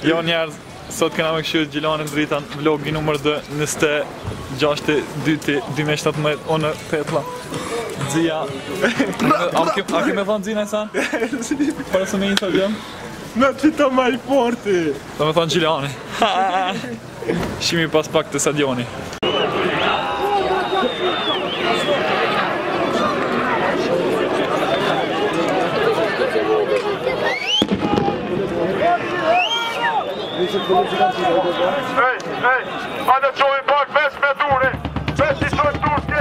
Jo njerëz, sot kena me këshirë Gjilanin Dritan, vlogi numër 26/2/2017, unë Petla, Dzia. A keme thonë Dzina e san? Para se me Instagram? Me të fita ma i forti! Do me thonë Gjilani. Shimi pas pak të stadioni. Hej, hajde qojnë pak 5 me duri! 5 i qojnë turske!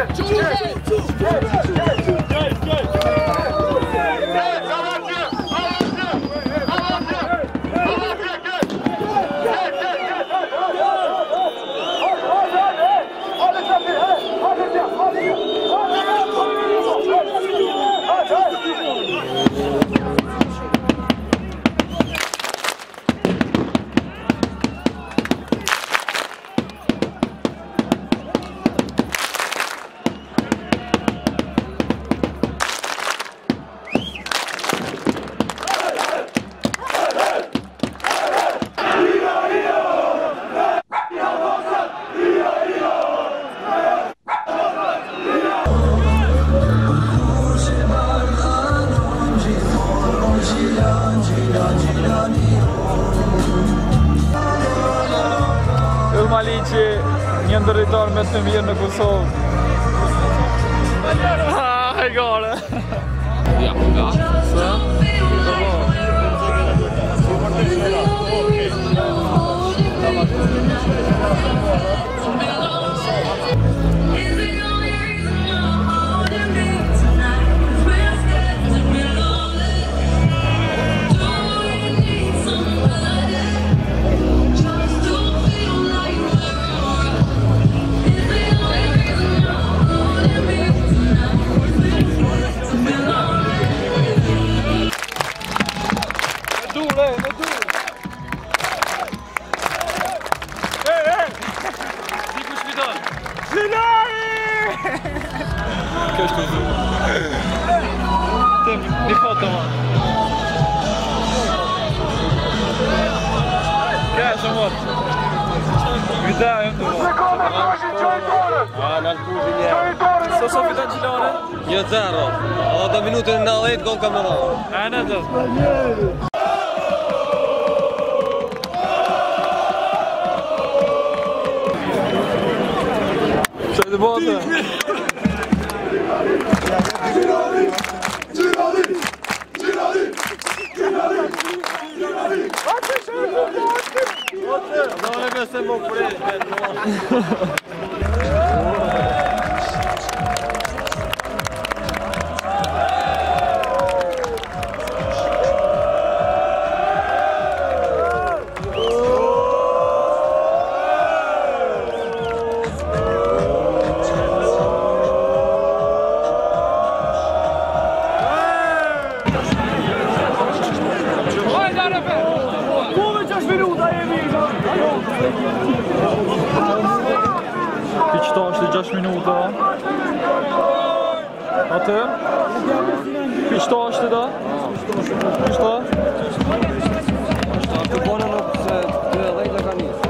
Maliqi, një ndërritar me të mirë në Kosovë. Ha, e gare. Ja, se? Kjo është të zumë. Tim, një foto ma. Kja është mërë. Videa jëmë të mërë. A, në kushin një. So fitan Gjilane? 1-0. Edhe do minutën në 90 gol kam në dhëmë. A, në të. Qaj të bote? Qëta është 6 minuta. Atë? Qëta është da? Qëta? Të bonë nuk se të dhejtë ka njësë.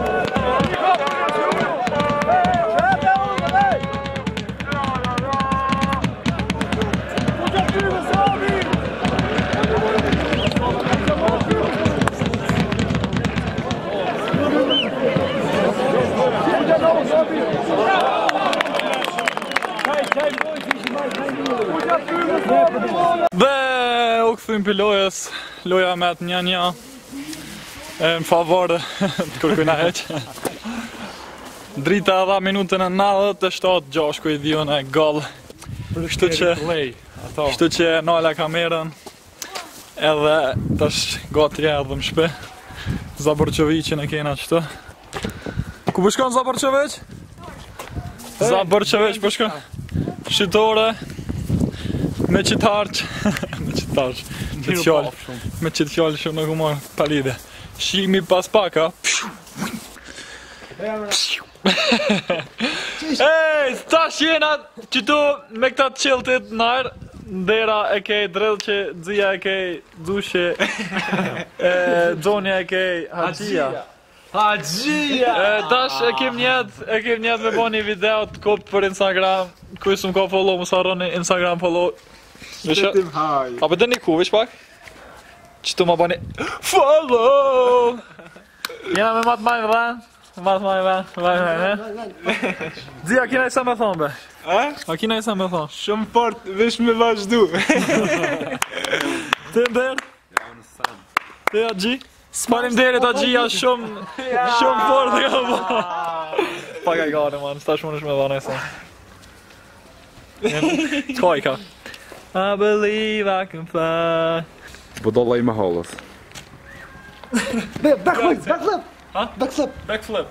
Dhe u këthim për lojës, loja me atë 1-1 në favore të kërkujna heq. Drita dha minutën e 97, Gjashku i dhion e gol. Kështu që nala kamerën edhe tash gati erdhëm shpe. Zaborqeviqin e kena qëtë. Ku përshkon Zaborqeviq? Zaborqeviq përshkon shqitore. Me qitarq, me qitë fjallë shumë në kumar palide. Shimi pas paka. Ej, tash jena qëtu me këta qiltit nërë. Ndera e kej Drillqi, Dzija e kej Dushe, Zonja e kej Haxhia. Tash e kem njet me bo një video të kopt për Instagram. Kuj s'm ka follow, më saroni Instagram follow. A për dëni ku, vish pak? Qëtu ma bani follow! Jena me matë majnë dhenë. Dzija, kina i sa me thonë, be? A kina i sa me thonë? Shumë fort, vesh me vazhdu. Të ndërë? Të Haxhi? Sparim derit Haxhia shumë fort e ka bo. Pak e gane, man, s'tash mund është me dhane sa. Qka i ka? I believe I can fly. Po dolla i me halës. Backflip! Ha? Backflip! Backflip.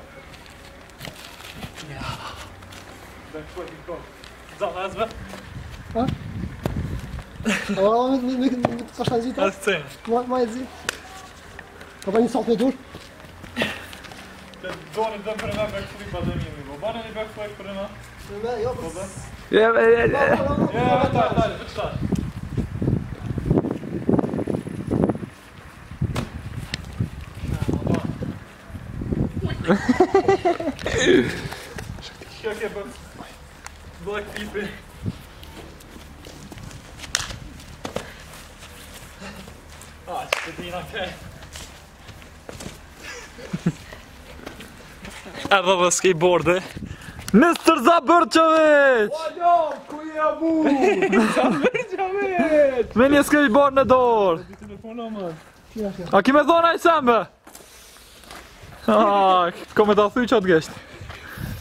Backflip i kom. Zana, ezbe? Nuk të ka shazita? Ez cënë. Ma e zi? Ka ba një salt me dur? Të doni dëmë për me backflip ba dhe mimi, bo bane një backflip për me? Me, jo, Po dhe? Dale, për qëta? Kjo ke bërë Black Pipi. Që të dina ke. Erdhe dhe skateboardi Mr. Zabërqović! Ajo, ku je bu? Zabërqović! Me një skateboard në dorë. Telefona, man. A ki me thonë a i sembe? Ko me ta thuj qatë gesht.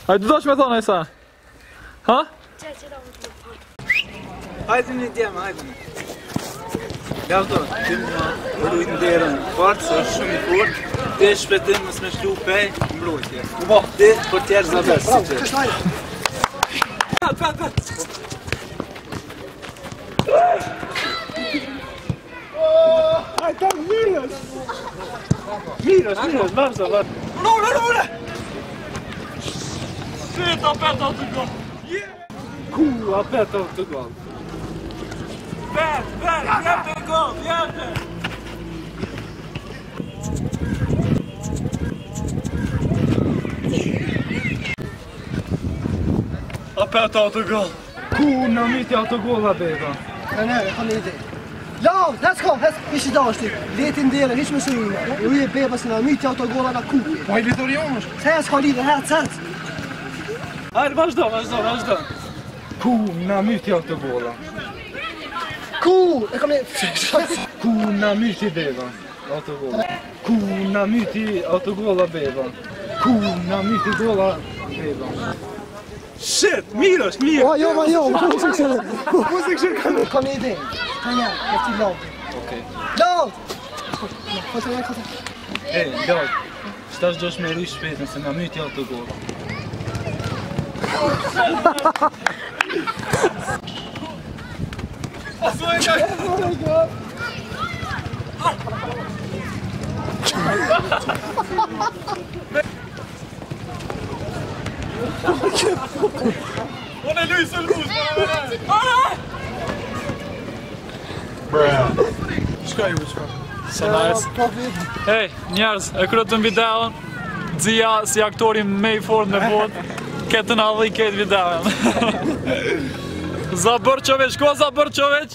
A i të dosh me thonë a i sembe? Ha? Hajde një djemë, hajde një. Gavdo, ti më rrujt në derën fartë, se është shumë i fort. Ti shpetim mësë me shlu pej, mbrojtje. Ti për tjerë zabes, si që. kështë hajde! Aj, tak mirës! Mirës, vazhdo, vazhdo. Nore! Shit, apet atë go! Ku, apet o të gol. Jep të go, jep të! Apet atë go! Ku, në miti ato golla, beba. Ne, ka një ide. Lau, ishi da është ti. Letin dere, hiq me sërinë. U je beba se në myti autogolla në kupi. Po i litori onë është. Se s'ka lidhe, herë cert. Hajde, vazhdo. Ku, në miti ato golla. Ku, e kam një... Ku, në miti beba. Ato golla. Ku, në miti ato golla, beba. Ku, në miti golla, beba. Shit, mirës, mirë. O, jo, ku se këshirë. Ka një ide. Ka një, e ti lau. Okej. Lau! E, galt. Shtash dosh me rri shpetën se në myti ato golla. Unë e lujë së lëbus, Shka ju, shka? Se nice. Hej, njerëz, e kryetëm videon. Dzija si aktori me i fort në botë. Ketë në adhi këtë videon. Zabërqović, ko Zabërqović?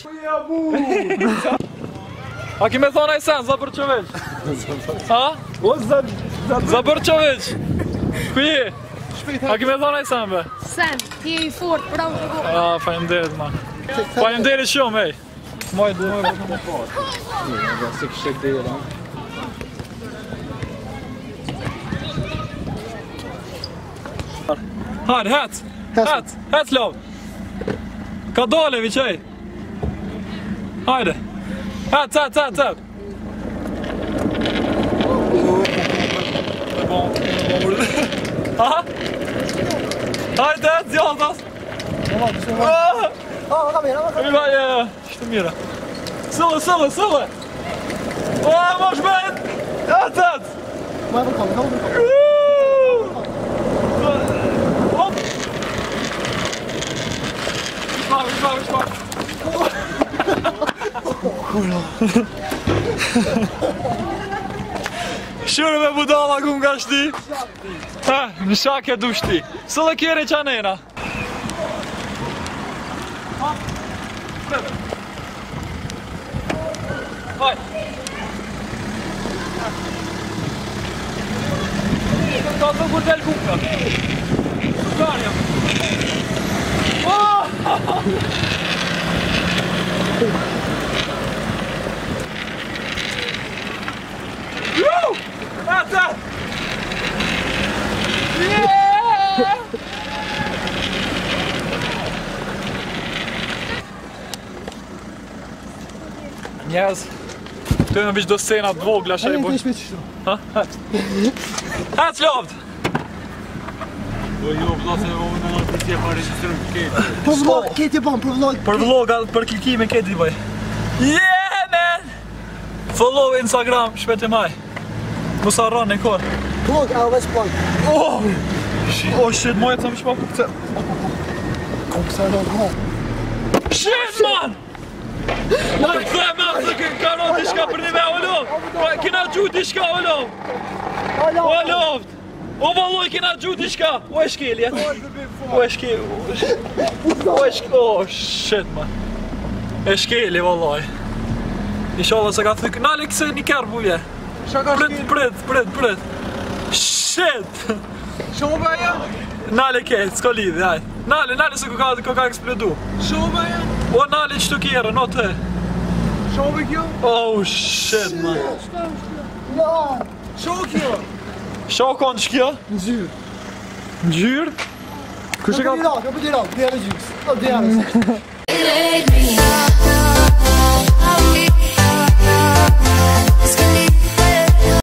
A ki me thonë a i sen, Zabërqović? Ha? O, Zabërqović! Ku je? A ki me thonë a i sen, be? Sen, ti je i fort, bravo të go. Faleminderit, man. Faleminderit shumë, ej. Moj dhe më më parë. se kështë e dera. Hajde, hec lov. Ka dole, vi qej. Hajde. Hec. Aha. Hajde, hec, zjatas. Ja. Što mira. Sëllë. Mosh ben. Hec. Ma e përkom. Hop. kolla. Shurë me budala ku nga shti. Ha, në shak e du shti. Së dhe kjeri qanena. Vaj. Ta të kur del kuka. Kukarja. Ata! Njerëz, të në vishë do sena të vogla shaj Hajde boj. të shpejt kështu. Ha? Hec lovt! Po jo, vllase o në policia pa regjistrim këtë. Po vlog, keti bën për vlog. Për vloga, për klikime këtë i bëj. Yeah, man! Follow Instagram, shpet e maj. Mos harron e kor. Vlog, veç plak. Oh! Oh shit, moje të më shpa për këtë. Koksa do go. Shit, man! Ma të këthe me atë të karon t'i shka për një me o lovt! Kina gju t'i shka o lovt! O lovt! O valloj kina gju t'i shka! O e shkelje! O e shkelje! O e shkelje! Oh shit, man! E shkelje, valloj! Inshallah se ka thykë... Nale këse një kërë buje! Prit! Shit! Shoba ja? Nale ke, s'ko lidhi, hajt! Nale se ko ka eksplodu! Shoba ja? O nale qëtu kjere, no të! Shoba kjo? Oh shit, man! Shoba kjo? Shokon që kjo? Në zyrë. Në gjyrë? Kushe ka... Në për Irak, dherë gjys. O dherë.